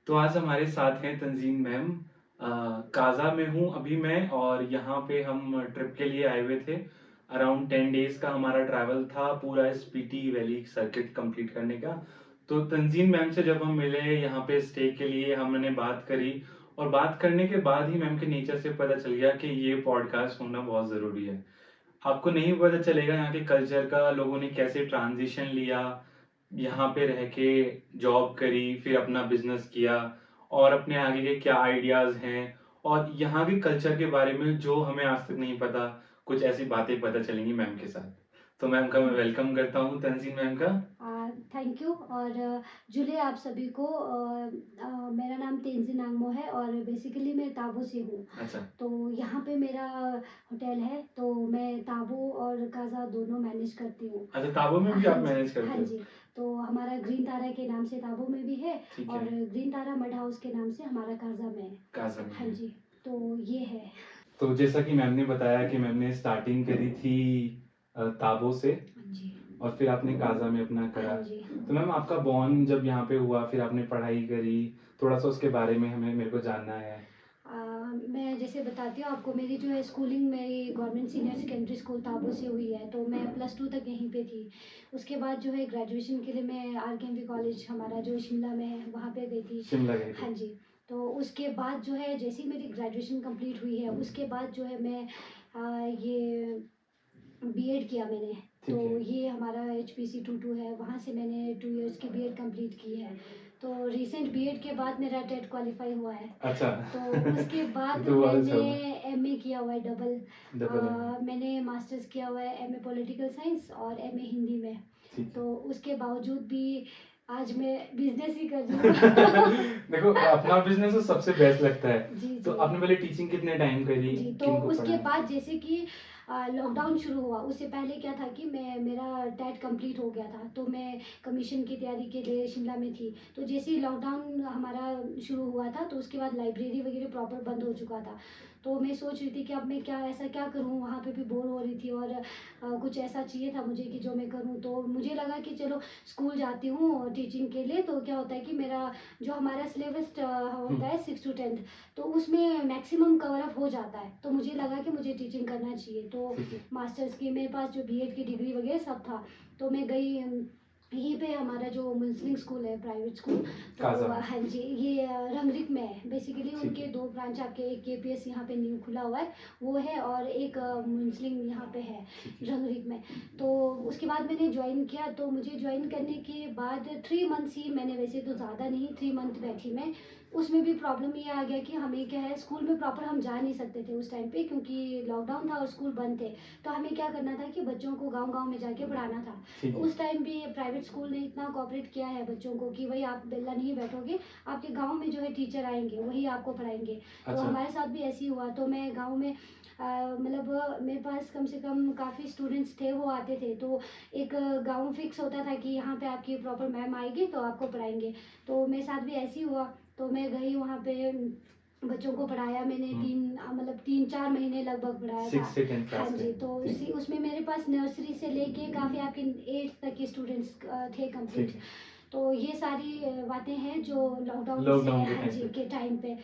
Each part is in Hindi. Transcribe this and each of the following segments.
तो आज हमारे साथ हैं तंजीम मैम। काज़ा में हूँ अभी मैं, और यहाँ पे हम ट्रिप के लिए आए हुए थे। अराउंड 10 डेज़ का हमारा ट्रैवल था, पूरा स्पीति वैली सर्किट कंप्लीट करने का। तो तंजीम मैम से जब हम मिले यहाँ पे स्टे के लिए, हमने बात करी, और बात करने के बाद ही मैम के नेचर से पता चल गया कि ये पॉडकास्ट होना बहुत ज़रूरी है। आपको नहीं पता चलेगा यहाँ के कल्चर का, लोगों ने कैसे ट्रांजिशन लिया, यहाँ पे रह के जॉब करी, फिर अपना बिजनेस किया, और अपने आगे के क्या आइडियाज हैं, और यहाँ के कल्चर के बारे में जो हमें आज तक नहीं पता, कुछ ऐसी बातें पता चलेंगी मैम के साथ। तो मैम का मैं वेलकम करता हूँ, तंजीम मैम का। थैंक यू और जुले आप सभी को। मेरा नाम तेंजिन नांगमो है और बेसिकली मैं ताबो से हूँ। अच्छा। तो यहाँ पे मेरा होटल है, तो मैं ताबो और काज़ा दोनों मैनेज करती हूँ। अच्छा, ताबो में भी हाँ आप जी, मैनेज करते हाँ हो? जी। तो हमारा ग्रीन तारा के नाम से ताबो में भी है ठीक और है। ग्रीन तारा मड हाउस के नाम से हमारा काज़ा में है। काज़ा में हाँ है। जी, तो ये है। तो जैसा कि मैम ने बताया कि मैम ने स्टार्टिंग करी थी ताबो से, हाँ जी, और फिर आपने काजा में अपना करा। हाँ जी। तो मैम आपका बॉन्ड जब यहाँ पे हुआ, फिर आपने पढ़ाई करी, थोड़ा सा उसके बारे में हमें मेरे को जानना है। अ, मैं जैसे बताती हूँ आपको, मेरी जो है स्कूलिंग मेरी government senior secondary school Tabo से हुई है, तो मैं +2 तक यहीं पे थी। उसके बाद जो है ग्रेजुएशन के लिए मैं आरकेएमवी कॉलेज हमारा जो शिमला में है वहाँ पे गई थी। शिमला गए थे? हाँ जी। तो उसके बाद जो है जैसे ही मेरी ग्रेजुएशन कंप्लीट हुई है, उसके बाद जो है मैं ये बीएड किया मैंने। ठीक तो है। ये हमारा एचपीसी 22 है, वहाँ से मैंने 2 इयर्स की बीएड कंप्लीट की है। तो रिसेंट बीएड के बाद मेरा टेट क्वालिफाई हुआ है। अच्छा। तो उसके ये बाद तो बहुत अच्छा मैंने हुआ। एमए किया हुआ है डबल। Double M. मैंने मास्टर्स किया हुआ है एमए पॉलिटिकल साइंस और एमए हिंदी में। ठीक है। तो उसके बावजूद भी आज मैं बिजनेस ही कर रही हूँ। देखो, अपना बिजनेस तो सबसे बेस्ट लगता है। जी तो जी। आपने पहले टीचिंग कितने टाइम करी, जी, तो किनको उसके पढ़ाया? बाद जैसे कि लॉकडाउन शुरू हुआ, उससे पहले क्या था कि मेरा टेट कंप्लीट हो गया था, तो मैं कमीशन की तैयारी के लिए शिमला में थी। तो जैसे ही लॉकडाउन हमारा शुरू हुआ था, तो उसके बाद लाइब्रेरी वगैरह प्रॉपर बंद हो चुका था। तो मैं सोच रही थी कि अब मैं क्या करूँ, वहाँ पे भी बोर हो रही थी और कुछ ऐसा चाहिए था मुझे कि जो मैं करूँ। तो मुझे लगा कि चलो स्कूल जाती हूँ टीचिंग के लिए, तो क्या होता है कि मेरा जो हमारा सिलेबस होता है 6 to 10, तो उसमें मैक्सिमम कवर अप हो जाता है। तो मुझे लगा कि मुझे टीचिंग करना चाहिए। तो ठीक है। मास्टर्स की मेरे पास जो बीएड की डिग्री वगैरह सब था, तो मैं गई यहीं पे हमारा जो मुस्लिम स्कूल है, प्राइवेट स्कूल। काजा तो में। हाँ जी, ये रंगरिक में है बेसिकली। ठीक उनके है। 2 ब्रांच आपके, एक केपीएस यहाँ पे न्यू खुला हुआ है वो है, और एक मुस्लिम यहाँ पे है ठीक है। रंगरिक में। तो उसके बाद मैंने ज्वाइन किया। तो मुझे ज्वाइन करने के बाद 3 मंथ्स ही मैंने, वैसे तो ज़्यादा नहीं, 3 मंथ बैठी मैं। उसमें भी प्रॉब्लम ये आ गया कि हमें क्या है, स्कूल में प्रॉपर हम जा नहीं सकते थे उस टाइम पे, क्योंकि लॉकडाउन था और स्कूल बंद थे। तो हमें क्या करना था कि बच्चों को गांव-गांव में जाके पढ़ाना था। ठीक तो है। उस टाइम भी प्राइवेट स्कूल ने इतना कोऑपरेट किया है बच्चों को कि भाई आप बेला नहीं बैठोगे, आपके गांव में जो है टीचर आएंगे, वही आपको पढ़ाएंगे। तो अच्छा। हमारे साथ भी ऐसे ही हुआ। तो मैं गाँव में मतलब मेरे पास कम से कम काफ़ी स्टूडेंट्स थे, वो आते थे। तो एक गाँव फिक्स होता था कि यहाँ पे आपकी प्रॉपर मैम आएगी तो आपको पढ़ाएंगे। तो मेरे साथ भी ऐसे ही हुआ। तो मैं गई वहाँ पे, बच्चों को पढ़ाया मैंने। मतलब 3-4 महीने लगभग पढ़ाया था। 6 से 10 हाँ क्लास के। जी। तो ठीक है। उसमें मेरे पास नर्सरी से लेके काफ़ी आपके 8th तक के स्टूडेंट्स थे ठीक कंप्लीट। है। तो ये सारी बातें हैं जो लॉकडाउन से, लॉकडाउन के हाँ टाइम जी, पे। के टाइम पे।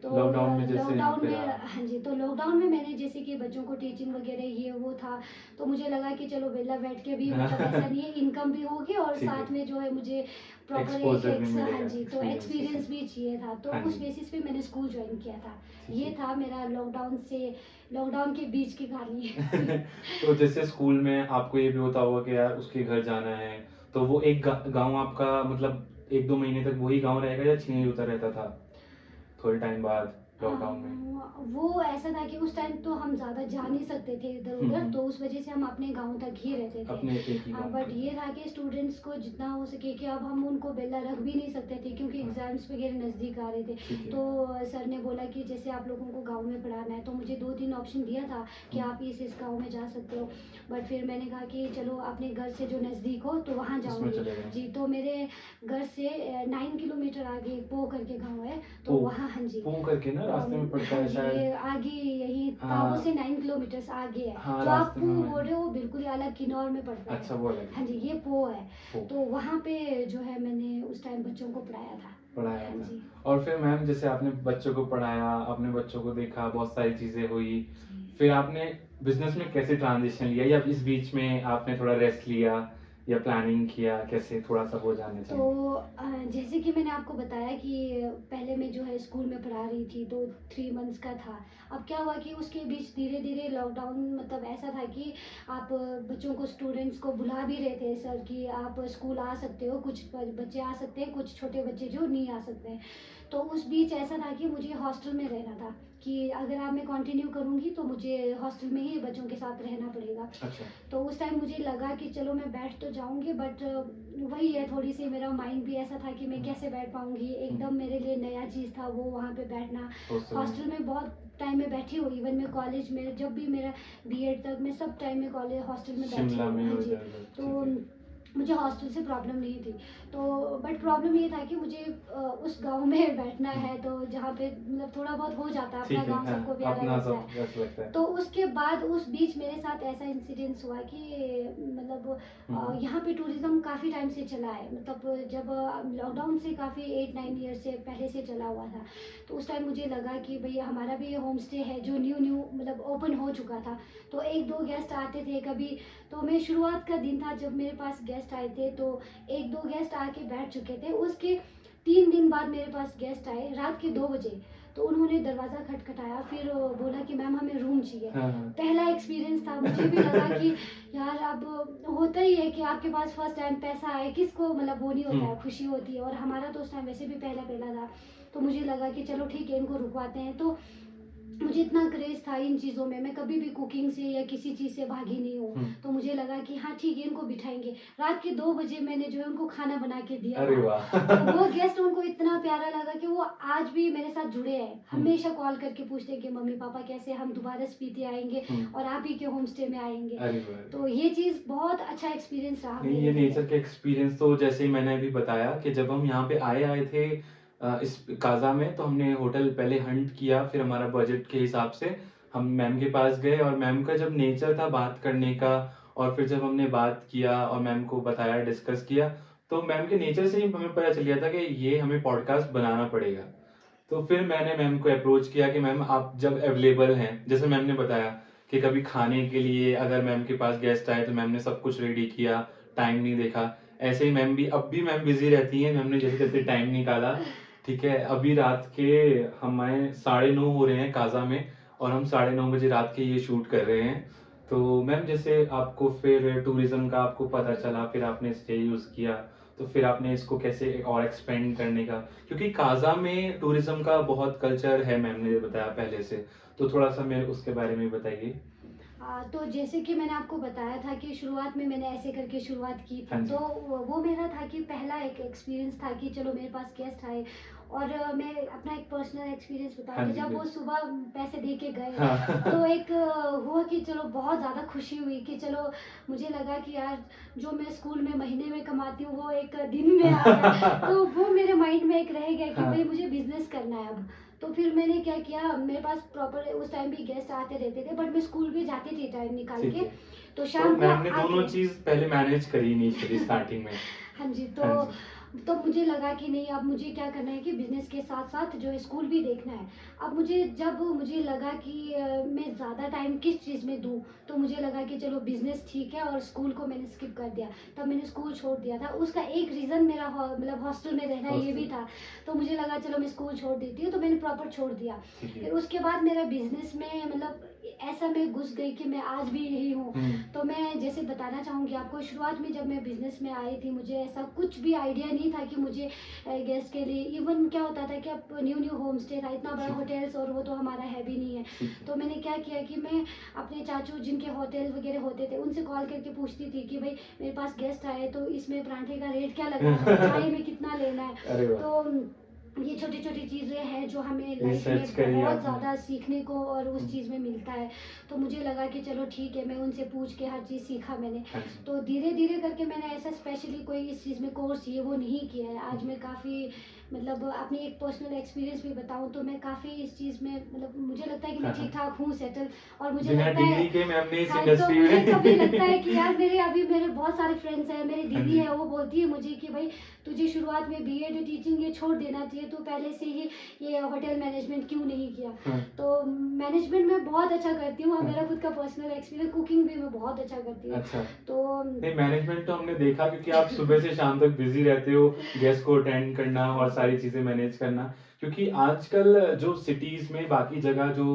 तो लॉकडाउन में जैसे यहाँ लॉकडाउन पे में, रहा। हाँ जी, तो लॉकडाउन में मैंने जैसे कि बच्चों को टीचिंग वगैरह ये वो था। तो मुझे लगा कि चलो वेला बैठ के भी, मतलब ऐसा नहीं है, इनकम भी होगी और ठीक है। साथ में जो है मुझे प्रॉपर एक एक्सपोजर भी हाँ मिलेगा, जी, तो एक्सपीरियंस के एक्सपीरियंस साथ। भी चाहिए था। तो हाँ उस जी। बेसिस पे मैंने स्कूल ज्वाइन किया था। ठीक ये है। था मेरा लॉकडाउन के बीच की कहानी। तो जैसे स्कूल में आपको ये भी होता होगा कि यार उसके घर जाना है, तो वो एक गांव आपका, मतलब 1-2 महीने तक वही गांव रहेगा या चेंज होता रहता था थोड़े टाइम बाद लॉकडाउन में? वो ऐसा था कि उस टाइम तो हम ज़्यादा जा नहीं सकते थे इधर उधर, तो उस वजह से हम अपने गांव तक ही रहते थे। अपने एक ही गांव बट थे। ये था कि स्टूडेंट्स को जितना हो सके कि अब हम उनको बेला रख भी नहीं सकते थे, क्योंकि हाँ। एग्जाम्स वगैरह नज़दीक आ रहे थे। ठीक है। तो सर ने बोला कि जैसे आप लोगों को गांव में पढ़ाना है, तो मुझे 2-3 ऑप्शन दिया था कि आप इस गांव में जा सकते हो। बट फिर मैंने कहा कि चलो अपने घर से जो नज़दीक हो तो वहाँ उसमें जाऊँगी। चले गए। जी, तो मेरे घर से 9 किलोमीटर आगे पो करके गाँव है, तो पो वहाँ, हाँ जी। पो करके ना रास्ते में पड़ता है हाँ जी, शायद। ये आगे यही हाँ। ताबो से 9 किलोमीटर्स आगे है। हाँ, जो आप रास्ते पो में बोल रहे हो वो बिल्कुल ही अलग किन्नौर में पड़ता है। अच्छा, वो अलग हाँ है। जी, ये पो है। वो तो वहाँ पे जो है मैंने उस टाइम बच्चों को पढ़ाया था। पढ़ाया हाँ था। जी। और फिर मैम जैसे आपने बच्चों को पढ़ाया, अपने बच्चों को देखा, बहुत सारी चीज़ें हुई। जी। फिर आपने बिज़नेस में कैसे ट्रांज़िशन लिया, या इस बीच में आपने थोड़ा रेस्ट लिया या प्लानिंग किया, कैसे थोड़ा-सा वो जानना तो चाहेंगे? जैसे कि मैंने आपको बताया कि पहले मैं जो है स्कूल में पढ़ा रही थी तो 3 मंथ्स का था। अब क्या हुआ कि उसके बीच धीरे-धीरे लॉकडाउन मतलब ऐसा था कि आप बच्चों को स्टूडेंट्स को बुला भी रहे थे सर कि आप स्कूल आ सकते हो, कुछ बच्चे आ सकते हैं, कुछ छोटे बच्चे जो नहीं आ सकते हैं। तो उस बीच ऐसा था कि मुझे हॉस्टल में रहना था कि अगर अब मैं कंटिन्यू करूँगी तो मुझे हॉस्टल में ही बच्चों के साथ रहना पड़ेगा। अच्छा। तो उस टाइम मुझे लगा कि चलो मैं बैठ तो जाऊँगी बट वही है थोड़ी-सी मेरा माइंड भी ऐसा था कि मैं कैसे बैठ पाऊँगी, एकदम मेरे लिए नया चीज़ था वो वहाँ पे बैठना। उस समय हॉस्टल में बहुत टाइम में बैठी हूँ, इवन मैं कॉलेज में जब भी मेरा बीएड तक मैं सब टाइम में कॉलेज हॉस्टल में बैठी शिमला हूँ। में हाँ हो जी, इधर-उधर, ठीक तो है। मुझे हॉस्टल से प्रॉब्लम नहीं थी। तो बट प्रॉब्लम ये था कि मुझे उस गाँव में बैठना है तो जहाँ पे मतलब थोड़ा बहुत हो जाता है, अपना ठीक है, गाँव सबको हाँ, प्यारा अपना लगता है। सब वैसा लगता है। तो उसके बाद उस बीच मेरे साथ ऐसा इंसिडेंस हुआ कि मतलब हुँ। यहाँ पे टूरिज़्म काफ़ी टाइम से चला है मतलब जब लॉकडाउन से काफ़ी 8-9 ईयर से पहले से चला हुआ था। तो उस टाइम मुझे लगा कि भई हमारा भी ये होम स्टे है जो न्यू मतलब ओपन हो चुका था। तो 1-2 गेस्ट आते थे कभी तो मैं शुरुआत का दिन था जब मेरे पास गेस्ट आए थे तो 1-2 गेस्ट आके बैठ चुके थे। उसके 3 दिन बाद मेरे पास गेस्ट आए रात के 2 बजे। तो उन्होंने दरवाज़ा खटखटाया फिर बोला कि मैम हमें रूम चाहिए। हाँ, हाँ। पहला एक्सपीरियंस था मुझे भी लगा कि यार अब होता ही है कि आपके पास फर्स्ट टाइम पैसा आए किसको मतलब वो नहीं होता है खुशी होती है और हमारा तो उस टाइम वैसे भी पहला था। तो मुझे लगा कि चलो ठीक है इनको रुकवाते हैं। तो मुझे इतना क्रेज़ था इन चीज़ों में, मैं कभी भी कुकिंग से या किसी चीज़ से भागी नहीं हूँ। तो मुझे लगा कि हाँ ठीक है, इनको बिठाएँगे। रात के 2 बजे मैंने जो है उनको खाना बना के दिया अरे था। वाह! तो वो गेस्ट उनको इतना प्यारा लगा कि वो आज भी मेरे साथ जुड़े हैं। हुँ। हमेशा कॉल करके पूछते हैं कि मम्मी-पापा कैसे हैं? हम दोबारा स्पीति आएँगे और आप ही के होम स्टे में आएँगे। अरे वाह! तो ये चीज़ बहुत अच्छा एक्सपीरियंस रहा नहीं, मेरे ये लिए। नेचर के एक्सपीरियंस तो जैसे ही मैंने अभी बताया कि जब हम यहाँ पे आए थे इस काज़ा में, तो हमने होटल पहले हंट किया, फिर हमारा बजट के हिसाब से हम मैम के पास गए, और मैम का जब नेचर था बात करने का, और फिर जब हमने बात किया और मैम को बताया, डिस्कस किया, तो मैम के नेचर से ही हमें पता चल गया था कि ये हमें पॉडकास्ट बनाना पड़ेगा। तो फिर मैंने मैम को अप्रोच किया कि मैम आप जब अवेलेबल हैं, जैसे मैम ने बताया कि कभी खाने के लिए अगर मैम के पास गेस्ट आए तो मैम ने सब कुछ रेडी किया, टाइम नहीं देखा। ऐसे ही मैम भी, अब भी मैम बिज़ी रहती हैं, मैम ने जैसे-तैसे टाइम निकाला, ठीक है। अभी रात के हमारे 9:30 हो रहे हैं काज़ा में, और हम 9:30 बजे रात के ये शूट कर रहे हैं। तो मैम जैसे आपको फिर टूरिज़्म का आपको पता चला, फिर आपने स्टे यूज़ किया, तो फिर आपने इसको कैसे और एक्सपेंड करने का, क्योंकि काज़ा में टूरिज़्म का बहुत कल्चर है, मैम ने बताया पहले से, तो थोड़ा-सा मेरे उसके बारे में बताइए? तो जैसे कि मैंने आपको बताया था कि शुरुआत में मैंने ऐसे करके शुरुआत की हाँ थी। जी। तो वो मेरा था कि पहला एक एक्सपीरियंस था कि चलो मेरे पास गेस्ट आए और मैं अपना एक पर्सनल एक्सपीरियंस हाँ बताऊँगी। जी, जब वो बिल्कुल। सुबह पैसे दे के गए, हाँ। तो एक हुआ कि चलो बहुत ज़्यादा खुशी हुई कि चलो मुझे लगा कि यार जो मैं स्कूल में महीने में कमाती हूँ, वो एक दिन में आ गया। तो वो मेरे माइंड में एक रह गया कि हाँ। भई मुझे बिज़नेस करना है अब। तो फिर मैंने क्या किया, मेरे पास प्रॉपर उस टाइम भी गेस्ट आते रहते थे बट मैं स्कूल भी जाती थी टाइम निकाल ठीक के। है। तो तो शाम को मैम ने दोनों आके चीज़ पहले मैनेज करी इनिशियली स्टार्टिंग में। हाँ जी, हाँ जी। तो मुझे लगा कि नहीं अब मुझे क्या करना है कि बिज़नेस के साथ-साथ जो है स्कूल भी देखना है। अब जब मुझे लगा कि मैं ज़्यादा टाइम किस चीज़ में दूँ, तो मुझे लगा कि चलो बिज़नेस ठीक है और स्कूल को मैंने स्किप कर दिया। तब मैंने स्कूल छोड़ दिया था। उसका एक रीज़न मेरा मतलब हॉस्टल में रहना ये भी हॉस्टल। था। तो मुझे लगा चलो मैं स्कूल छोड़ देती हूँ, तो मैंने प्रॉपर छोड़ दिया। ठीक है। फिर उसके बाद मेरा बिज़नेस में मतलब ऐसा मैं घुस गई कि मैं आज भी यही हूँ। तो मैं जैसे बताना चाहूँगी आपको, शुरुआत में जब मैं बिज़नेस में आई थी, मुझे ऐसा कुछ भी आइडिया नहीं था कि मुझे गेस्ट के लिए इवन क्या होता था कि अब न्यू होम स्टे था, इतना बड़ा ठीक है। होटल्स और वो तो हमारा है भी नहीं है। ठीक है। तो मैंने क्या किया कि मैं अपने चाचू जिनके होटल वगैरह होते थे, उनसे कॉल करके पूछती थी कि भई मेरे पास गेस्ट आए तो इसमें पराठे का रेट क्या लगाना है? चाय में कितना लेना है? अरे वाह! तो ये छोटी-छोटी चीज़ें हैं जो हमें लाइफ रिसर्च में करी बहुत आपने। ज़्यादा सीखने को और उस हुँ। चीज़ में मिलता है। तो मुझे लगा कि चलो ठीक है, मैं उनसे पूछ के हर चीज़ सीखा मैंने। हाँ जी। तो धीरे-धीरे करके मैंने ऐसा स्पेशली कोई इस चीज़ में कोर्स ये वो नहीं किया है। आज मैं काफ़ी मतलब अपनी एक पर्सनल एक्सपीरियंस भी बताऊँ तो मैं काफ़ी इस चीज़ में मतलब मुझे लगता है कि मैं हाँ, हाँ। ठीक-ठाक हूँ सेटल, और मुझे बिना लगता है डिग्री के मैम ने इस हाँ, तो इंडस्ट्री मुझे कभी लगता है में कि यार मेरे बहुत सारे फ्रेंड्स हैं, मेरी हाँ दीदी जी। है, वो बोलती है मुझे कि भाई तुझे शुरुआत में बीएड टीचिंग ये छोड़ देना चाहिए, तू पहले से ही ये होटल मैनेजमेंट क्यों नहीं किया? हाँ, तो मैनेजमेंट मैं बहुत अच्छा करती हूँ और हाँ। मेरा खुद का पर्सनल एक्सपीरियंस, कुकिंग भी मैं बहुत अच्छा करती हूँ। अच्छा। तो नहीं, मैनेजमेंट तो हमने देखा क्योंकि आप सुबह से शाम तक बिज़ी रहते हो, गेस्ट को अटेंड करना हाँ और जी। सारी चीज़ें मैनेज करना। क्योंकि आजकल जो सिटीज़ में बाकी जगह जो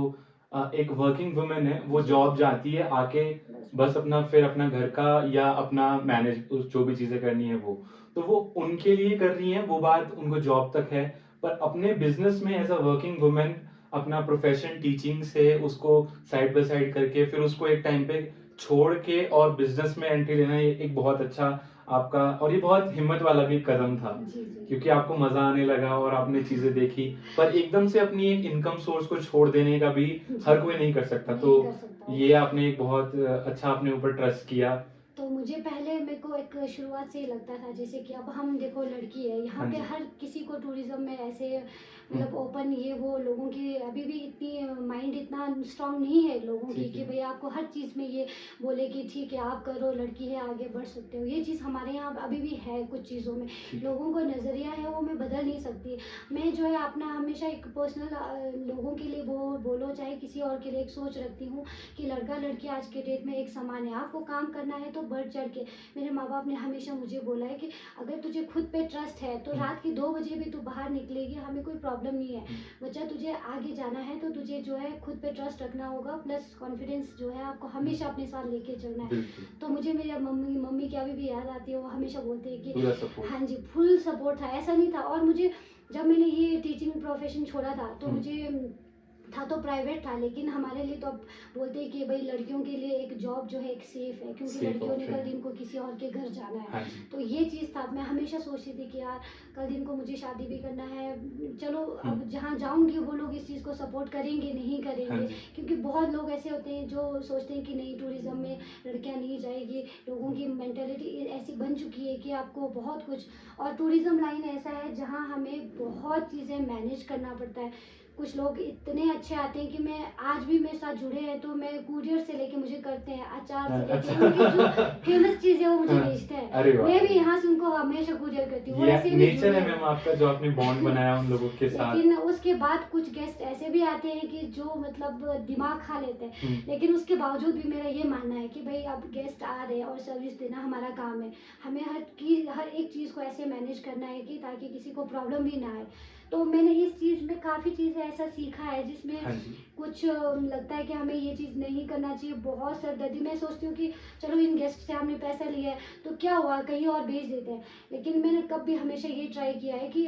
एक वर्किंग वुमन है, वो जी, जॉब जी। जाती है, आके बस, बस बस। अपना फिर अपना घर का या अपना मैनेज उस जो भी चीज़ें करनी है वो। तो वो उनके लिए कर रही हैं, वो बात उनको जॉब तक है। पर अपने बिज़नेस में एज़ अ वर्किंग वुमन अपना प्रोफ़ेशन टीचिंग से उसको साइड बाय साइड करके फिर उसको एक टाइम पे छोड़ के और बिज़नेस में एंट्री लेना, ये एक बहुत अच्छा आपका और ये बहुत हिम्मत वाला भी कदम था। जी, जी। क्योंकि आपको मज़ा आने लगा और आपने चीज़ें देखी, पर एकदम से अपनी एक इनकम सोर्स को छोड़ देने का भी जी, हर कोई नहीं कर सकता। तो नहीं कर सकता है। ये आपने एक बहुत अच्छा अपने ऊपर ट्रस्ट किया। तो मुझे पहले मेरे को एक शुरुआत से ही लगता था जैसे कि अब हम देखो लड़की है यहाँ हाँ पे जी। हर किसी को टूरिज्म में ऐसे हुँ, मतलब ओपन ये वो लोगों की अभी भी इतनी माइंड इतना स्ट्रांग नहीं है लोगों की ठीक कि है। भाई आपको हर चीज़ में ये बोले कि ठीक है आप करो, लड़की है आगे बढ़ सकते हो, ये चीज़ हमारे यहाँ अभी भी है कुछ चीज़ों में। ठीक है। लोगों का नज़रिया है वो मैं बदल नहीं सकती। मैं जो है अपना हमेशा एक पर्सनल लोगों के लिए बोलो चाहे किसी और के लिए एक सोच रखती हूँ कि लड़का लड़की आज के डेट में एक समान है, आपको काम करना है तो बढ़ चढ़ के। मेरे माँ-बाप ने हमेशा मुझे बोला है कि अगर तुझे खुद पे ट्रस्ट है, तो हुँ, रात के 2 बजे भी तू बाहर निकलेगी, हमें कोई प्रॉब्लम नहीं है। हुँ। बच्चा तुझे आगे जाना है तो तुझे जो है खुद पे ट्रस्ट रखना होगा, प्लस कॉन्फिडेंस जो है आपको हुँ, हमेशा अपने साथ लेके चलना है। बिल्कुल, तो मुझे मेरी अब मम्मी मम्मी की अभी भी याद आती है, वो हमेशा बोलते हैं कि पूरा सपोर्ट। हाँ जी, फुल सपोर्ट था, ऐसा नहीं था। और मुझे जब मैंने ये टीचिंग प्रोफ़ेशन छोड़ा था, तो हुँ, मुझे था तो प्राइवेट था, लेकिन हमारे लिए तो अब बोलते हैं कि भई लड़कियों के लिए एक जॉब जो है एक सेफ है, क्योंकि सेफ लड़कियों ने ऑप्शन कल है। दिन को किसी और के घर जाना है। हाँ जी। तो ये चीज़ था, मैं हमेशा सोचती थी कि यार कल दिन को मुझे शादी भी करना है, चलो हुँ, अब जहाँ जाऊँगी वो लोग इस चीज़ को सपोर्ट करेंगे, नहीं हाँ करेंगे। जी। क्योंकि बहुत लोग ऐसे होते हैं जो सोचते हैं कि नहीं टूरिज़्म में लड़कियाँ नहीं जाएगी, लोगों की मेंटालिटी ऐसी बन चुकी है कि आपको बहुत कुछ। और टूरिज़्म लाइन ऐसा है जहाँ हमें बहुत चीज़ें मैनेज करना पड़ता है। कुछ लोग इतने अच्छे आते हैं कि मैं आज भी मेरे साथ जुड़े हैं तो मैं कुरियर से लेके मुझे करते हैं, अचार से लेके उनकी जो अच्छा। फेमस चीज़ है वो मुझे हाँ। भेजते हैं। अरे वाह! मैं भी अरे वाह! यहाँ से उनको हमेशा कुरियर करती हूँ, वो ये ऐसे भी नेचर जुड़े है हैं। मैम आपका जो आपने बॉन्ड बनाया उन लोगों के साथ। लेकिन उसके बाद कुछ गेस्ट ऐसे भी आते हैं कि जो मतलब दिमाग खा लेते हैं। हुँ, लेकिन उसके बावजूद भी मेरा ये मानना है कि भई अब गेस्ट आ रहे हैं और सर्विस देना हमारा काम है। हमें हर एक चीज़ को ऐसे मैनेज करना है कि ताकि किसी को प्रॉब्लम भी ना आए। तो मैंने इस चीज़ में काफ़ी चीज़ें ऐसा सीखा है जिसमें हाँ जी। कुछ लगता है कि हमें ये चीज़ नहीं करना चाहिए, बहुत सरदर्दी। मैं सोचती हूँ कि चलो इन गेस्ट से हमने पैसा लिया है, तो क्या हुआ कहीं और भेज देते हैं। लेकिन मैंने कभी हमेशा ये ट्राई किया है कि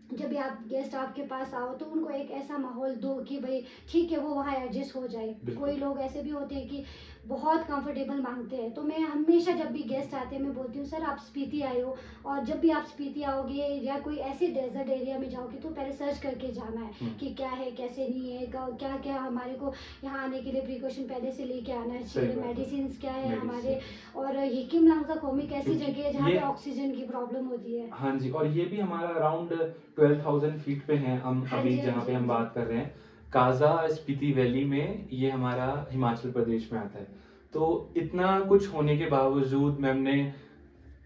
जब भी आप गेस्ट आपके पास आओ तो उनको एक ऐसा माहौल दो कि भाई ठीक है वो वहाँ एडजस्ट हो जाए। बिल्कुल। कोई लोग ऐसे भी होते हैं कि बहुत कंफर्टेबल मांगते हैं, तो मैं हमेशा जब भी गेस्ट आते हैं मैं बोलती हूँ सर आप स्पीति आए हो, और जब भी आप स्पीति आओगे या कोई ऐसे डेजर्ट एरिया में जाओगे तो पहले सर्च करके जाना है हुँ, कि क्या है कैसे नहीं है, क्या क्या हमारे को यहाँ आने के लिए प्रिकॉशन पहले से लेके आना सही चाहिए, बात है। मेडिसिन क्या है हमारे। मेडिसिन और हिकिम लांगसा कोमिक ऐसी क्योंकि जगह है जहाँ ये पे ऑक्सीजन की प्रॉब्लम होती है। हाँ जी, और ये भी हमारा अराउंड 12,000 फीट पे हैं हम हाँ अभी जी, हाँ जहाँ जी, पे हाँ हम जी। बात कर रहे हैं। काज़ा स्पीति वैली में ये हमारा हिमाचल प्रदेश में आता है। तो इतना कुछ होने के बावजूद मैम ने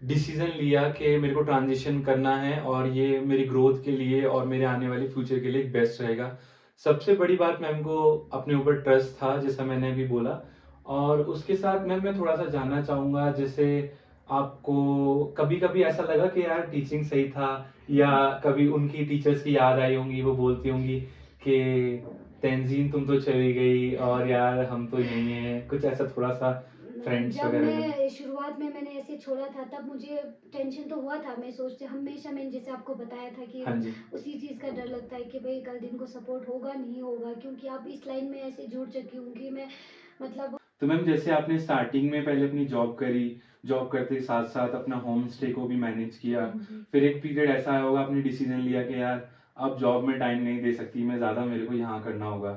डिसीज़न लिया कि मेरे को ट्रांज़िशन करना है और ये मेरी ग्रोथ के लिए और मेरे आने वाले फ्यूचर के लिए बेस्ट रहेगा। सबसे बड़ी बात मैम को अपने ऊपर ट्रस्ट था, जैसा मैंने अभी बोला। और उसके साथ मैम मैं थोड़ा-सा जानना चाहूँगा, जैसे आपको कभी-कभी ऐसा लगा कि यार टीचिंग सही था, या कभी उनकी टीचर्स की याद आई होंगी, वो बोलती होंगी कि तंज़ीन तुम तो चली गई और यार हम तो यहीं हैं, कुछ ऐसा थोड़ा-सा फ्रेंड्स जब वगैरह में? मैं शुरुआत में मैंने ऐसे छोड़ा था तब मुझे टेंशन तो हुआ था। मैं सोचती हमेशा मैंने जैसे आपको बताया था कि हाँ जी। उसी चीज़ का डर लगता है कि भई कल दिन को सपोर्ट होगा, नहीं होगा, क्योंकि आप इस लाइन में ऐसे जुड़ चुकी हूँ कि मैं मतलब तो मैम जैसे आपने स्टार्टिंग में पहले अपनी जॉब करी, जॉब करते साथ-साथ अपना होम स्टे को भी मैनेज किया। जी। फिर एक पीरियड ऐसा आया होगा आपने डिसीज़न लिया कि यार अब जॉब में टाइम नहीं दे सकती मैं ज़्यादा, मेरे को यहाँ करना होगा।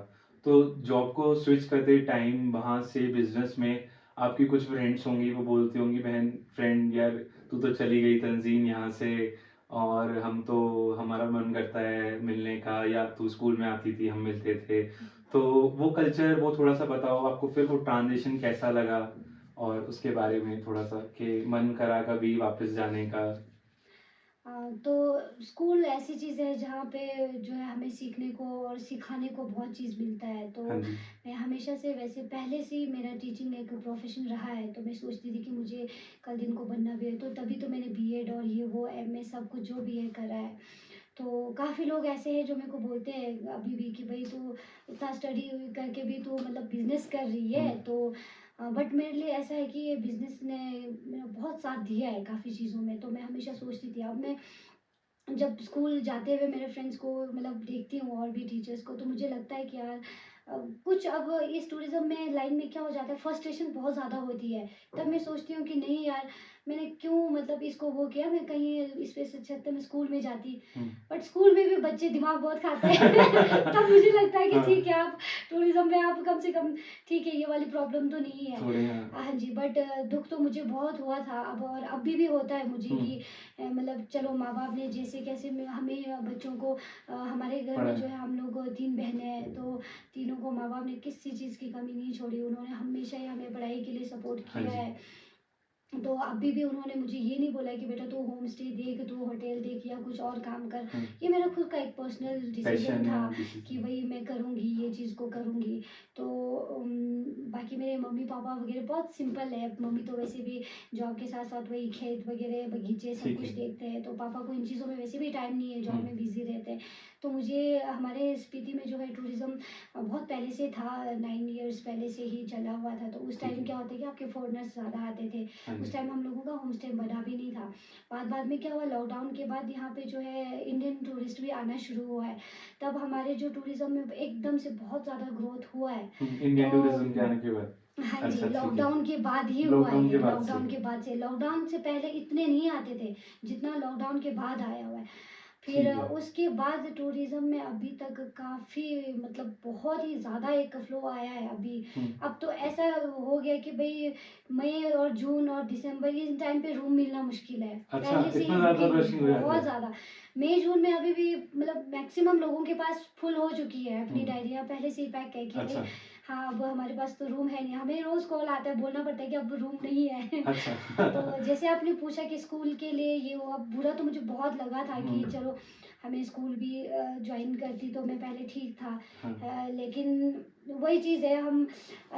तो जॉब को स्विच करते टाइम वहाँ से बिज़नेस में आपकी कुछ फ्रेंड्स होंगी, वो बोलती होंगी बहन फ्रेंड यार तू तो चली गई तंज़ीन यहाँ से, और हम तो हमारा मन करता है मिलने का, या तू स्कूल में आती थी, हम मिलते थे। तो वो कल्चर, वो थोड़ा-सा बताओ, आपको फिर वो ट्रांज़िशन कैसा लगा? और उसके बारे में थोड़ा-सा कि मन करा कभी वापस जाने का? तो स्कूल ऐसी चीज़ है जहाँ पे जो है हमें सीखने को और सिखाने को बहुत चीज़ मिलता है। तो हाँ जी। मैं हमेशा से वैसे पहले से ही मेरा टीचिंग एक प्रोफ़ेशन रहा है, तो मैं सोचती थी कि मुझे कल दिन को बनना भी है, तो तभी तो मैंने बीएड और ये वो एमए सब कुछ जो भी है करा है। तो काफ़ी लोग ऐसे हैं जो मेरे को बोलते हैं अभी भी कि भई तू इतना स्टडी करके भी तू मतलब बिज़नेस कर रही हुँ, है। तो बट मेरे लिए ऐसा है कि ये बिज़नेस ने मेरा बहुत साथ दिया है काफ़ी चीज़ों में। तो मैं हमेशा सोचती थी, अब मैं जब स्कूल जाते हुए मेरे फ्रेंड्स को मतलब देखती हूँ और भी टीचर्स को, तो मुझे लगता है कि यार कुछ अब इस टूरिज्म में लाइन में क्या हो जाता है, फ्रस्ट्रेशन बहुत ज़्यादा होती है। तब मैं सोचती हूँ कि नहीं यार, मैंने क्यों मतलब इसको वो किया, मैं कहीं इस पे से अच्छा तो मैं स्कूल में जाती। हुँ। बट स्कूल में भी बच्चे दिमाग बहुत खाते हैं। तब मुझे लगता है कि हाँ, ठीक है, आप टूरिज्म में आप कम से कम ठीक है, ये वाली प्रॉब्लम तो नहीं है। थोड़े हाँ। हाँ जी, बट दुख तो मुझे बहुत हुआ था अब, और अभी भी होता है मुझे हुँ, कि मतलब चलो माँ-बाप ने जैसे कैसे में हमें बच्चों को हमारे घर में पढ़ा जो है। है हम लोग 3 बहनें हैं, तो तीनों को माँ-बाप ने किसी चीज़ की कमी नहीं छोड़ी। उन्होंने हमेशा ही हमें पढ़ाई के लिए सपोर्ट हाँ किया जी। है। तो अभी भी उन्होंने मुझे ये नहीं बोला है कि बेटा तू होम स्टे देख, तू होटल देख या कुछ और काम कर। हाँ, ये मेरा खुद का एक पर्सनल डिसीज़न पैशन था है कि डिसीज़न। भई मैं करूँगी, ये चीज़ को करूँगी। तो बाकी मेरे मम्मी-पापा वग़ैरह बहुत सिंपल है। मम्मी तो वैसे भी जॉब के साथ-साथ वही खेत वग़ैरह, बगीचे सब ठीक कुछ है। देखते हैं। तो पापा को इन चीज़ों में वैसे भी टाइम नहीं है, हुँ, जॉब में बिज़ी रहते हैं। तो मुझे हमारे स्पीति में जो है टूरिज़्म बहुत पहले से था, 9 इयर्स पहले से ही चला हुआ था। तो उस ठीक टाइम है। क्या होता है कि आपके फ़ॉरेनर्स ज़्यादा आते थे। हाँ उस जी। टाइम हम लोगों का होम स्टे बना भी नहीं था। बाद-बाद में क्या हुआ, लॉकडाउन के बाद यहाँ पे जो है इंडियन टूरिस्ट भी आना शुरू हुआ है। तब हमारे जो टूरिज़्म में एकदम से बहुत ज़्यादा ग्रोथ हुआ है। हुँ, इंडियन तो टूरिज़्म के आने के बाद। हाँ जी, अच्छा, ठीक है। लॉकडाउन के बाद ही हुआ है लॉकडाउन के ये, बाद से। लॉकडाउन के बाद से। लॉकडाउन से पहले इतने नहीं आते थे, जितना लॉकडाउन के बाद आया हुआ है। फिर ठीक है। उसके बाद टूरिज़्म में अभी तक काफ़ी मतलब बहुत ही ज़्यादा एक फ्लो आया है अभी। हुँ। अब तो ऐसा हो गया कि भई मई और जून और दिसंबर इन टाइम पे रूम मिलना मुश्किल है। अच्छा, पहले से इतना ही ज़्यादा बुकिंग रश हो जाता बहुत है? ज़्यादा। मई जून में अभी भी मतलब मैक्सिमम लोगों के पास फुल हो चुकी है, हुँ, अपनी डायरियाँ पहले से ही पैक है कि भई अच्छा, हाँ, अब हमारे पास तो रूम है नहीं। हमें रोज़ कॉल आता है, बोलना पड़ता है कि अब रूम नहीं है। अच्छा। तो जैसे आपने पूछा कि स्कूल के लिए ये वो, अब बुरा तो मुझे बहुत लगा था हुँ, कि चलो हमें स्कूल भी जॉइन करती तो मैं पहले ठीक था। हाँ। लेकिन वही चीज़ है, हम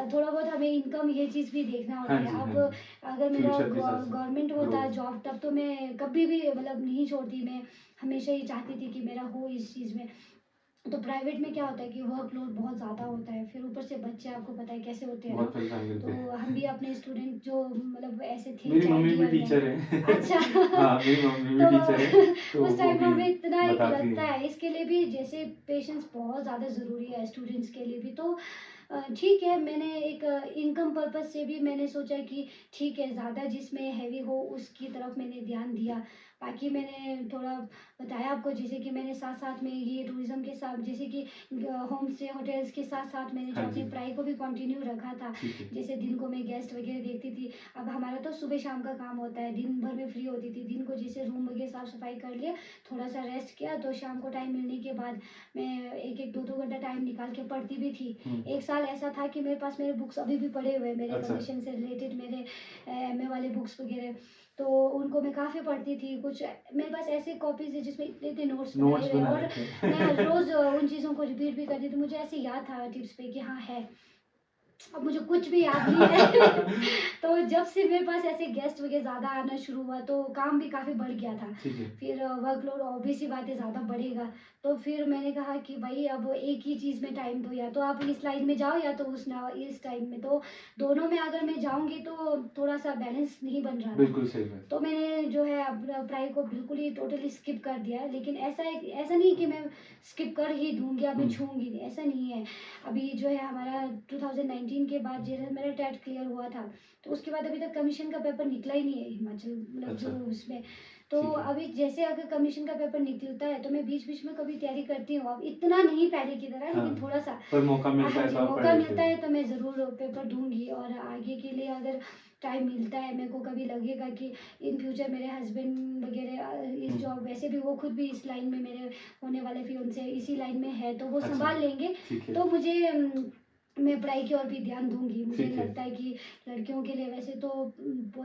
थोड़ा बहुत हमें इनकम ये चीज़ भी देखना हाँ होता है। जी, हाँ अब जी। अगर मेरा फ्यूचर के साथ-साथ गवर्नमेंट होता ग्रोथ। जॉब तब तो मैं कभी भी मतलब नहीं छोड़ती। मैं हमेशा ही चाहती थी कि मेरा हो इस चीज़ में। तो प्राइवेट में क्या होता है कि वर्कलोड बहुत ज़्यादा होता है, फिर ऊपर से बच्चे आपको पता है कैसे होते हैं ना। बहुत परेशान करते तो हैं। हम भी अपने स्टूडेंट जो मतलब ऐसे थे मेरी चाइल्ड मम्मी भी ईयर में। टीचर है। अच्छा। हाँ, मेरी मम्मी भी तो टीचर है, तो उस वो टाइम भी हमें इतना एक बताती लगता हैं। है, इसके लिए भी जैसे पेशेंस बहुत ज़्यादा ज़रूरी है स्टूडेंट्स के लिए भी। तो ठीक है, मैंने एक इनकम पर्पज़ से भी मैंने सोचा कि ठीक है, ज़्यादा जिसमें हेवी हो उसकी तरफ मैंने ध्यान दिया। बाकी मैंने थोड़ा बताया आपको, जैसे कि मैंने साथ-साथ में ये टूरिज़्म के साथ जैसे कि होम स्टे, होटल्स के साथ-साथ मैंने जो हाँ अपनी जी, पढ़ाई को भी कंटिन्यू रखा था। ठीक है। जैसे दिन को मैं गेस्ट वगैरह देखती थी। अब हमारा तो सुबह-शाम का काम होता है, दिन भर में फ्री होती थी। दिन को जैसे रूम वगैरह साफ-सफाई कर लिया, थोड़ा-सा रेस्ट किया, तो शाम को टाइम मिलने के बाद मैं 1-1, 2-2 घंटा टाइम निकाल के पढ़ती भी थी। हुँ, 1 साल ऐसा था कि मेरे पास मेरे बुक्स अभी भी पड़े हुए हैं, मेरे अच्छा, कमीशन से रिलेटेड मेरे एमए वाले बुक्स वगैरह। तो उनको मैं काफ़ी पढ़ती थी। कुछ मेरे पास ऐसे कॉपीज़ हैं जिसमें इतने-इतने नोट्स बनाए नोट्स हुए हैं, बना और रखे मैं हर हैं। रोज़ उन चीज़ों को रिपीट भी करती थी। मुझे ऐसे याद था टिप्स पे कि हाँ है। अब मुझे कुछ भी याद नहीं है। तो जब से मेरे पास ऐसे गेस्ट वगैरह ज़्यादा आना शुरू हुआ, तो काम भी काफ़ी बढ़ गया था। ठीक है, फिर वर्कलोड ऑब्वियस सी बात है ज़्यादा बढ़ेगा। तो फिर मैंने कहा कि भई अब एक ही चीज़ में टाइम दो, या तो आप इस लाइन में जाओ या तो इस टाइम में। तो दोनों में अगर मैं जाऊँगी तो थोड़ा-सा बैलेंस नहीं बन रहा था। बिल्कुल सही बात। तो मैंने जो है अपना पढ़ाई को बिल्कुल ही टोटली स्किप कर दिया है। लेकिन ऐसा नहीं कि मैं स्किप कर ही दूँगी या मैं हुँ, छूऊँगी नहीं, ऐसा नहीं है। अभी जो है हमारा 2019 के बाद जो है मेरा टेट क्लियर हुआ था, तो उसके बाद अभी तक कमीशन का पेपर निकला ही नहीं है हिमाचल मतलब अच्छा, जो उसमें। तो ठीक है। अभी जैसे अगर कमीशन का पेपर निकलता है तो मैं बीच-बीच में कभी तैयारी करती हूँ। अब इतना नहीं पहले की तरह, हाँ, लेकिन थोड़ा-सा पर मौका मिलता हाँ है जी, तो आप पढ़ मौका लेते मिलता हो। है तो मैं ज़रूर पेपर दूँगी। और आगे के लिए अगर टाइम मिलता है, मेरे को कभी लगेगा कि इन फ्यूचर मेरे हस्बैंड वगैरह इस हुँ, जॉब, वैसे भी वो खुद भी इस लाइन में, मेरे होने वाले फियोंसे इसी लाइन में है, तो वो अच्छा, सँभाल लेंगे। ठीक है, तो मुझे मैं पढ़ाई की ओर भी ध्यान दूँगी। मुझे ठीक है। लगता है कि लड़कियों के लिए वैसे तो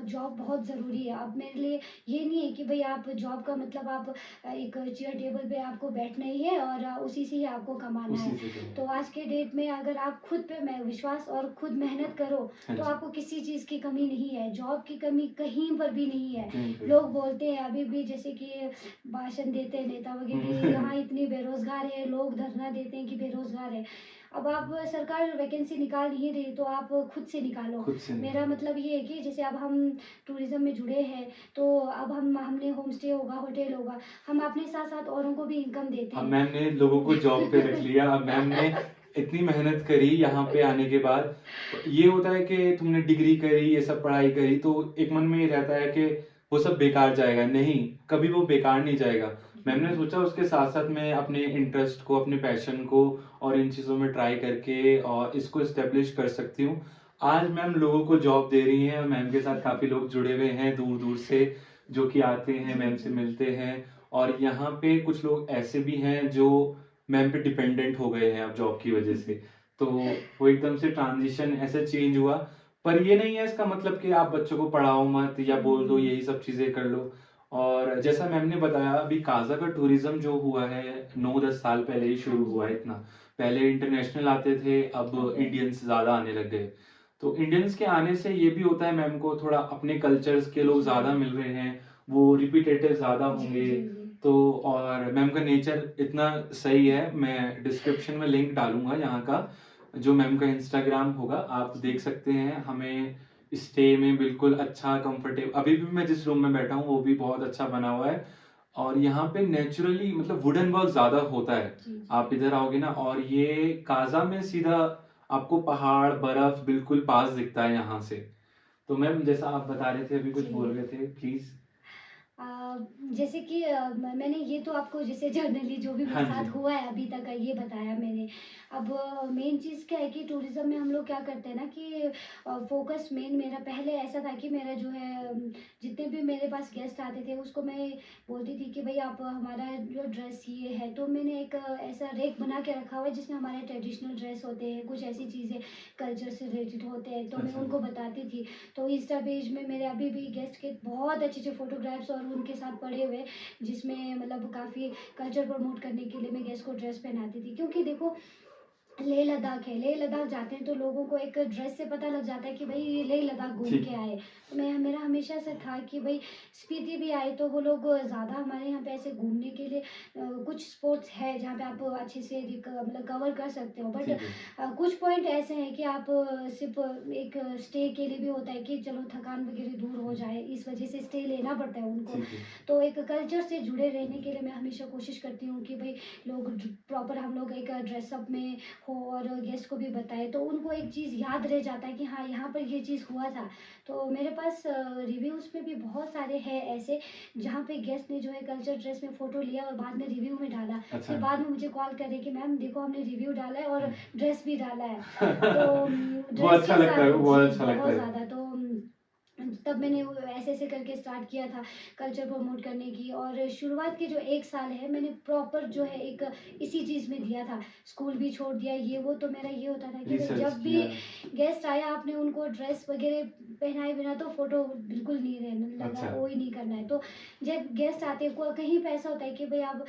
जॉब बहुत ज़रूरी है। अब मेरे लिए ये नहीं है कि भई आप जॉब का मतलब आप एक चेयर टेबल पे आपको बैठना ही है और उसी से ही आपको कमाना उसी है। से करो। तो आज के डेट में अगर आप खुद पे मैं विश्वास और खुद मेहनत करो, हाँ तो जी, आपको किसी चीज़ की कमी नहीं है। जॉब की कमी कहीं पर भी नहीं है। कहीं पे लोग बोलते हैं अभी भी, जैसे कि भाषण देते हैं नेता वगैरह कि हुँ, यहाँ इतनी बेरोज़गार है, लोग धरना देते हैं कि बेरोज़गार है। अब आप सरकार वैकेंसी निकाल नहीं रही तो आप खुद से निकालो। खुद से मेरा निकालो। मतलब ये है कि जैसे अब हम टूरिज़्म में जुड़े हैं, तो अब हमने होम स्टे होगा, होटल होगा, हम अपने साथ-साथ औरों को भी इनकम देते अब हैं। मैम ने लोगों को जॉब पे रख लिया, अब मैम ने इतनी मेहनत करी यहाँ पे आने के बाद। ये होता है कि तुमने डिग्री करी, ये सब पढ़ाई करी, तो एक मन में ये रहता है कि वो सब बेकार जाएगा। नहीं, कभी वो बेकार नहीं जाएगा। मैम ने सोचा उसके साथ-साथ मैं अपने इंटरेस्ट को, अपने पैशन को और इन चीज़ों में ट्राई करके और इसको एस्टेब्लिश कर सकती हूँ। आज मैम लोगों को जॉब दे रही हैं और मैम के साथ काफ़ी लोग जुड़े हुए हैं दूर-दूर से, जो कि आते हैं, जी, मैम से जी। मिलते हैं। और यहाँ पे कुछ लोग ऐसे भी हैं जो मैम पे डिपेंडेंट हो गए हैं अब जॉब की वजह से। तो वो एकदम से ट्रांज़िशन ऐसे चेंज हुआ। पर ये नहीं है इसका मतलब कि आप बच्चों को पढ़ाओ मत या बोल दो हुँ। यही सब चीज़ें कर लो। और जैसा मैम ने बताया अभी काज़ा का टूरिज़्म जो हुआ है 9-10 साल पहले ही हाँ शुरू जी। हुआ है इतना। पहले इंटरनेशनल आते थे, अब ओके। इंडियंस ज़्यादा आने लग गए। तो इंडियंस के आने से ये भी होता है मैम को थोड़ा अपने कल्चर्स के लोग जी। ज़्यादा मिल रहे हैं, वो रिपीटेटिव ज़्यादा जी, होंगे। जी, जी। तो और मैम का नेचर इतना सही है, मैं डिस्क्रिप्शन में लिंक डालूँगा यहाँ का, जो मैम का इंस्टाग्राम होगा, आप जी। देख सकते हैं। हमें स्टे में बिल्कुल अच्छा अभी भी मैं जिस रूम में बैठा हूँ, वो भी बहुत अच्छा बना हुआ है और यहाँ पे नेचुरली मतलब वुडन वर्क ज़्यादा होता है। जी, जी। आप इधर आओगे ना और ये काज़ा में सीधा आपको पहाड़, बर्फ बिल्कुल पास दिखता है यहाँ से। तो मैम जैसा आप बता रहे थे, अभी कुछ बोल जी। रहे थे, प्लीज़? अ, जैसे कि मैंने ये तो आपको जैसे जनरली जो भी मेरे हाँ जी। साथ हुआ है अभी तक का ये बताया मैंने। अब मेन चीज़ क्या है कि टूरिज़्म में हम लोग क्या करते हैं ना कि फ़ोकस मेन मेरा पहले ऐसा था कि मेरा जो है जितने भी मेरे पास गेस्ट आते थे उसको मैं बोलती थी कि भई आप हमारा जो ड्रेस ये है, तो मैंने एक ऐसा रैक बना के रखा हुआ है जिसमें हमारे ट्रेडिशनल ड्रेस होते हैं, कुछ ऐसी चीज़ें कल्चर से रिलेटेड होते हैं, तो मैं अच्छा। उनको बताती थी। तो इंस्टा पेज में मेरे अभी भी गेस्ट के बहुत अच्छे-अच्छे फ़ोटोग्राफ्स और उनके साथ पड़े हुए, जिसमें मतलब काफ़ी कल्चर प्रमोट करने के लिए मैं गेस्ट को ड्रेस पहनाती थी। क्योंकि देखो लेह लद्दाख है, लेह लद्दाख जाते हैं तो लोगों को एक ड्रेस से पता लग जाता है कि भई ये लेह लद्दाख घूम ठीक के है। आए। तो मैं मेरा हमेशा से था कि भई स्पीति भी आए तो वो लोग ज़्यादा हमारे यहाँ पे ऐसे घूमने के लिए कुछ स्पॉट्स है जहाँ पे आप अच्छे से मतलब कवर कर सकते हो। बट ठीक है, कुछ पॉइंट ऐसे हैं कि आप सिर्फ़ एक स्टे के लिए भी होता है कि चलो थकान वगैरह दूर हो जाए, इस वजह से स्टे लेना पड़ता है उनको। ठीक है, तो एक कल्चर से जुड़े रहने के लिए मैं हमेशा कोशिश करती हूँ कि भई लोग प्रॉपर हम लोग एक ड्रेसअप में हो और गेस्ट को भी बताए तो उनको एक चीज़ याद रह जाता है कि हाँ यहाँ पर ये चीज़ हुआ था। तो मेरे पास रिव्यूज़ में भी बहुत सारे हैं ऐसे जहाँ पे गेस्ट ने जो है कल्चर ड्रेस में फ़ोटो लिया और बाद में रिव्यू में डाला। अच्छा। फिर बाद में मुझे कॉल करे कि मैम देखो हमने रिव्यू डाला है और हुँ। ड्रेस भी डाला है। तो वो ड्रेस अच्छा के लगता है, साथ वो बहुत जी, अच्छा लगता बहुत है। ज़्यादा। तो तब मैंने वो ऐसे-ऐसे करके स्टार्ट किया था कल्चर प्रमोट करने की। और शुरुआत के जो 1 साल है मैंने प्रॉपर जो है एक इसी चीज़ में दिया था। स्कूल भी छोड़ दिया ये वो, तो मेरा ये होता था कि भई रिसर्च जब भी किया। गेस्ट आया आपने उनको ड्रेस वगैरह पहनाए बिना तो फ़ोटो बिल्कुल नहीं रहने लगा, अच्छा, वो ही नहीं करना है। तो जब गेस्ट आते हैं को कहीं पे ऐसा होता है कि भई आप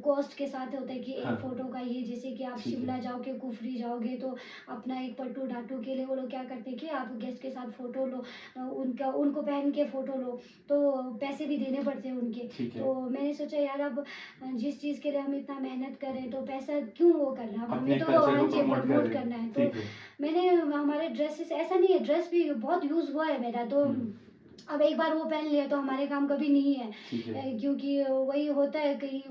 कॉस्ट के साथ होता है कि हाँ, एक फ़ोटो का ये, जैसे कि आप ठीक है, शिमला जाओगे, कुफरी जाओगे तो अपना एक पट्टू डाटू के लिए वो लोग क्या करते हैं कि आप गेस्ट के साथ फ़ोटो लो, उनका उनको पहन के फ़ोटो लो, तो पैसे भी देने पड़ते हैं उनके। ठीक है। तो मैंने सोचा यार अब जिस चीज़ के लिए हम इतना मेहनत कर रहे हैं तो पैसा क्यों वो करना, अब हमें अपने तो कल्चर हाँ को जी प्रमोट कर प्रमोट रहे हैं। करना है। तो ठीक है। मैंने हमारे ड्रेसेस ऐसा नहीं है, ड्रेस भी बहुत यूज़ हुआ है मेरा। तो हुँ, अब एक बार वो पहन लिया तो हमारे काम कभी नहीं है। ठीक है। क्योंकि वही होता है, कहीं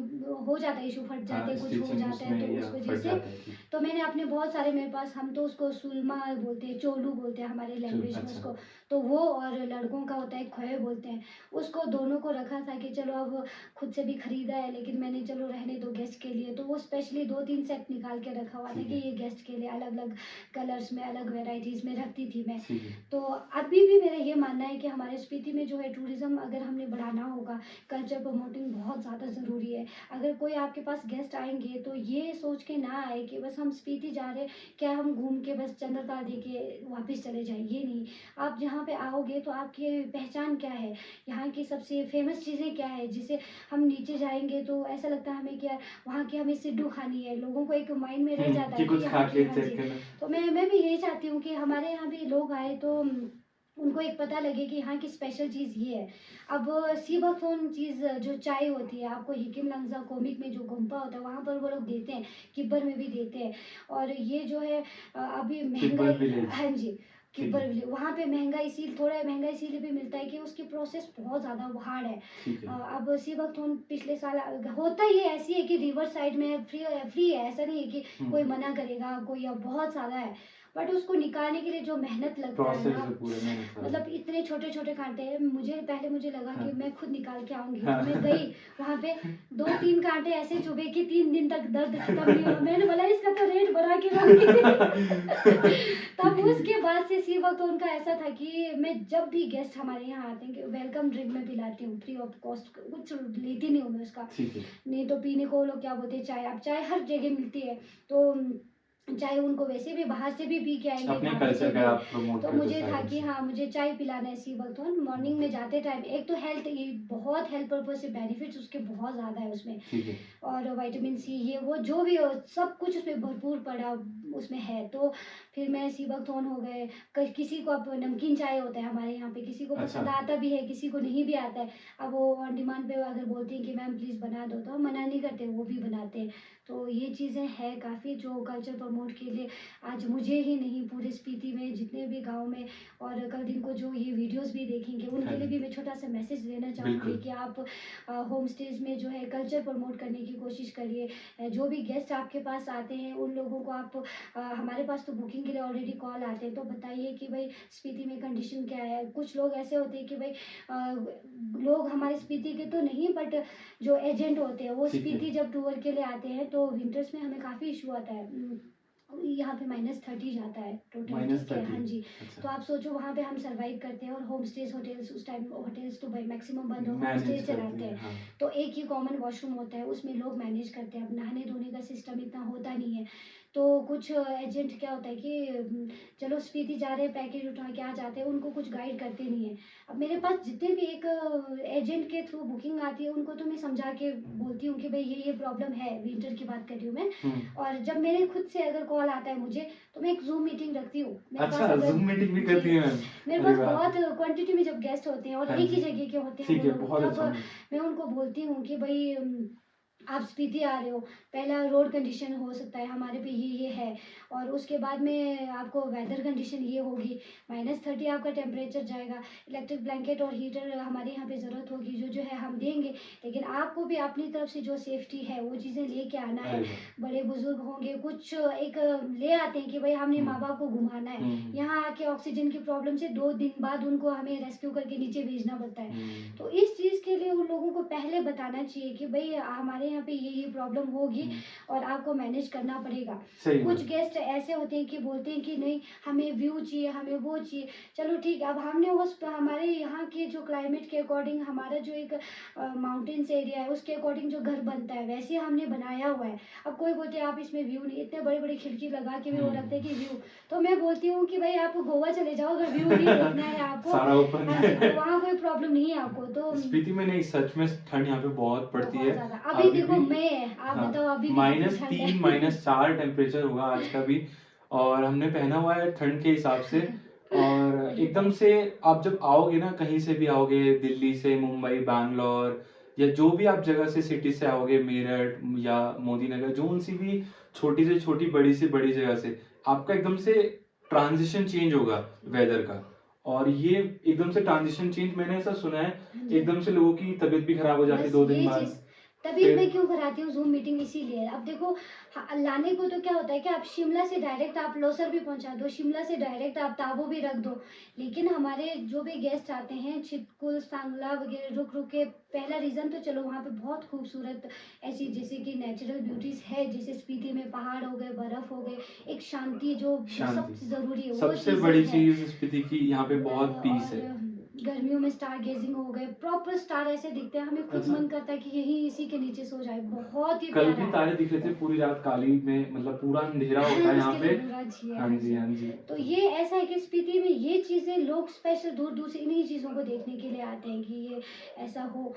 हो जाता है इशू, फट जाते हाँ, हैं, कुछ हो स्टिचिंग जाता है, उसमें तो या उस वजह फट से जाता है। ठीक। तो मैंने अपने बहुत सारे, मेरे पास, हम तो उसको सुलमा बोलते हैं, चोलू बोलते हैं हमारे लैंग्वेज में अच्छा। उसको, तो वो, और लड़कों का होता है खोए बोलते हैं उसको, दोनों को रखा था कि चलो अब खुद से भी खरीदा है, लेकिन मैंने चलो रहने दो गेस्ट के लिए, तो वो स्पेशली 2-3 सेट निकाल के रखा हुआ था ठीक कि है। ये गेस्ट के लिए अलग अलग कलर्स में, अलग वेराइटीज़ में रखती थी मैं। ठीक है। तो अभी भी मेरा ये मानना है कि हमारे स्पीति में जो है टूरिज़्म अगर हमने बढ़ाना होगा, कल्चर प्रमोटिंग बहुत ज़्यादा ज़रूरी है। अगर कोई आपके पास गेस्ट आएँगे तो ये सोच के ना आए कि बस हम स्पीति जा रहे हैं, क्या हम घूम के बस चंद्रता दे के वापस चले जाएँ, ये नहीं। आप जहाँ पे आओगे तो आपकी पहचान क्या है, यहाँ की सबसे फ़ेमस चीज़ें क्या है, जिसे हम नीचे जाएँगे तो ऐसा लगता है हमें कि यार वहाँ की हमें सिड्डू खानी है। लोगों को एक माइंड में रह जाता कि है कि कुछ खा यहाँ की, के हाँ चेक जी। करना। तो मैं भी यही चाहती हूँ कि हमारे यहाँ भी लोग आए तो उनको एक पता लगे कि यहाँ की स्पेशल चीज़ ये है। अब सीबाथोन चीज़ जो चाय होती है, आपको हिकिम लंगजा कोमिक में जो गोम्पा होता है वहाँ पर वो लोग देते हैं, किब्बर में भी देते हैं। और ये जो है अभी किब्बर महंगाई, विलेज। हाँ जी, ठीक किब्बर है। विलेज वहाँ पे महंगा इसी थोड़ा महंगा इसीलिए भी मिलता है कि उसकी प्रोसेस बहुत ज़्यादा हार्ड है। ठीक है। अब सीबाथोन पिछले साल होता ही ऐसी है कि रिवर साइड में फ्री है, ऐसा नहीं है कि कोई मना करेगा, कोई अब बहुत ज़्यादा है, बट उसको निकालने के लिए जो मेहनत लगता है प्रोसेस ना, जो पूरा मेहनत वाला। मतलब इतने छोटे छोटे कांटे हैं। मुझे लगा हाँ। कि मैं खुद निकाल के आऊंगी, हाँ। तो मैं गई वहां पे, 2-3 कांटे ऐसे चुभे कि 3 दिन तक दर्द खत्म नहीं हुआ। मैंने बोला इसका तो रेट बढ़ा के लाऊंगी। तब उसके बाद से सी वक्त उनका ऐसा था कि मैं जब भी गेस्ट हमारे यहाँ आते हैं वेलकम ड्रिंक में पिलाती हूँ, फ्री ऑफ कॉस्ट, कुछ लेती नहीं हूँ मैं उसका। ठीक है। नहीं तो पीने को वो लोग क्या बोलते हैं, चाय। अब चाय हर जगह मिलती है, तो चाहे उनको वैसे भी बाहर से भी पी के आएंगे, अपने ढाबे से कल्चर भी। का आप प्रमोट तो करते हो मुझे था साइड कि से। हाँ मुझे चाय पिलाना है इसी वक्त। मॉर्निंग में जाते टाइम एक तो हेल्थ, ये बहुत हेल्थ पर्पज से बेनिफिट्स उसके बहुत ज़्यादा है उसमें, ठीक है। और विटामिन सी ये वो जो भी हो सब कुछ उसमें भरपूर पड़ा उसमें है। तो फिर मैं सीबकथॉर्न हो गए, किसी को अब नमकीन चाय होता है हमारे यहाँ पे, किसी को पसंद अच्छा। आता भी है, किसी को नहीं भी आता है। अब वो ऑन डिमांड पे अगर बोलते हैं कि मैम प्लीज़ बना दो, तो हम मना नहीं करते, वो भी बनाते हैं। तो ये चीज़ें हैं काफ़ी जो कल्चर प्रमोट के लिए आज मुझे ही नहीं पूरे स्पीति में जितने भी गांव में, और कल दिन को जो ये वीडियोस भी देखेंगे उनके लिए भी मैं छोटा सा मैसेज देना चाहूँगी बिल्कुल। कि आप होम स्टेज में जो है कल्चर प्रमोट करने की कोशिश करिए। जो भी गेस्ट आपके पास आते हैं उन लोगों को आप हमारे पास तो बुकिंग के लिए ऑलरेडी कॉल आते हैं, तो बताइए कि भाई स्पीति में कंडीशन क्या है। कुछ लोग ऐसे होते हैं कि भाई लोग हमारे स्पीति के तो नहीं, बट जो एजेंट होते हैं वो ठीक है। स्पीति जब टूर के लिए आते हैं तो विंटर्स में हमें काफ़ी इशू आता है। यहाँ पे -30 जाता है टोटल, ठीक है, हाँ -30। जी। अच्छा। तो आप सोचो वहाँ पे हम सर्वाइव करते हैं, और होम स्टेज होटल्स उस टाइम, होटल्स तो मैक्सिमम बंद, होम मैनेज स्टेज करते चलाते हैं। हैं, हाँ। तो एक ही कॉमन वॉशरूम होता है, उसमें लोग मैनेज करते हैं। अब नहाने धोने का सिस्टम इतना होता नहीं है, तो कुछ एजेंट क्या होता है कि चलो स्पीति जा रहे हैं, पैकेज उठा के आ जाते हैं, उनको कुछ गाइड करते नहीं है। अब मेरे पास जितने भी एक एजेंट के थ्रू बुकिंग आती है उनको तो मैं समझा के बोलती हूँ कि भाई ये प्रॉब्लम है, विंटर की बात कर रही हूँ मैं। और जब मेरे खुद से अगर कॉल आता है मुझे, तो मैं एक जूम मीटिंग रखती हूँ। अच्छा, जूम मीटिंग भी करती है मैम। मेरे अरे पास वाह। बहुत क्वांटिटी में जब गेस्ट होते हैं और हाँ एक ही जी। जगह के होते हैं ठीक वो है, लोग, बहुत तब अच्छा। मैं उनको बोलती हूँ कि भाई आप स्पीति आ रहे हो, पहला रोड कंडीशन हो सकता है हमारे पे ये है, और उसके बाद में आपको वेदर कंडीशन ये होगी, -30 आपका टेम्परेचर जाएगा, इलेक्ट्रिक ब्लैंकेट और हीटर हमारे यहाँ पे ज़रूरत होगी, जो है हम देंगे, लेकिन आपको भी अपनी तरफ से जो सेफ्टी है वो चीज़ें लेके आना है। अरे वाह। बड़े बुजुर्ग होंगे, कुछ एक ले आते हैं कि भाई हमने माँ बाप को घुमाना है, यहाँ आके ऑक्सीजन की प्रॉब्लम से 2 दिन बाद उनको हमें रेस्क्यू करके नीचे भेजना पड़ता है। तो इस चीज़ के लिए उन लोगों को पहले बताना चाहिए कि भाई हमारे यहाँ पे ये प्रॉब्लम होगी और आपको मैनेज करना पड़ेगा। कुछ गेस्ट ऐसे होते हैं कि बोलते हैं कि नहीं हमें व्यू चाहिए, हमें वो चाहिए। चलो ठीक है, अब हमने उस हमारे यहाँ के जो क्लाइमेट के अकॉर्डिंग, हमारा जो एक माउंटेन्स एरिया है उसके अकॉर्डिंग जो घर बनता है वैसे हमने बनाया हुआ है। अब कोई बोलते हैं आप इसमें व्यू नहीं, इतने बड़े बड़े खिड़की लगा के भी वो रखते हैं कि व्यू, तो मैं बोलती हूँ कि भाई आप गोवा चले जाओ, अगर व्यू नहीं देखना है आपको, सारा ओपन है। तो वहाँ कोई प्रॉब्लम नहीं है आपको। तो स्पीति में नहीं, सच में ठंड यहाँ पे बहुत पड़ती है। अभी देखो मई, आप बताओ अभी -3 -4 टेम्परेचर होगा आज का भी, और हमने पहना हुआ है ठंड के हिसाब से। और एकदम से आप जब आओगे ना, कहीं से भी आओगे, दिल्ली से, मुंबई, बैंगलोर, या जो भी आप जगह से, सिटी से आओगे, मेरठ या मोदी नगर, जो सी भी छोटी से छोटी, बड़ी से बड़ी जगह से, आपका एकदम से ट्रांजिशन चेंज होगा वेदर का। और ये एकदम से ट्रांजिशन चेंज, मैंने ऐसा सुना है हाँ जी। एकदम से लोगों की तबीयत भी खराब हो जाती है बस 2 दिन ये बाद। चीज़ तभी मैं फिर क्यों कराती हूँ ज़ूम मीटिंग इसीलिए। अब देखो लाने को तो क्या होता है कि आप शिमला से डायरेक्ट आप लोसर भी पहुँचा दो, शिमला से डायरेक्ट आप ताबो भी रख दो। लेकिन हमारे जो भी गेस्ट आते हैं चितकुल, सांगला वगैरह रुक-रुक के, पहला रीज़न तो चलो वहाँ पे बहुत खूबसूरत ऐसी जैसे कि नेचुरल ब्यूटीज़ है, जैसे स्पीति में पहाड़ हो गए, बर्फ़ हो गए, एक शांति जो शांति सबसे ज़रूरी है वो सबसे चीज़ें बड़ी हैं। चीज़ स्पीति की यहाँ पे बहुत पीस है। और गर्मियों में स्टार गेजिंग हो गए, प्रॉपर स्टार ऐसे दिखते हैं, हमें खुद अच्छा। मन करता है कि यहीं इसी के नीचे सो जाए, बहुत ही कल प्यारा भी है। तारे दिख रहे थे पूरी रात काली में, मतलब पूरा अंधेरा होता है यहाँ उसके पे। लिए बुरा जी है, हाँ हाँ जी, जी। हाँ जी। तो ये ऐसा है कि स्पीति में ये चीज़ें लोग स्पेशल दूर-दूर से इन्हीं चीज़ों को देखने के लिए आते हैं कि ये ऐसा हो।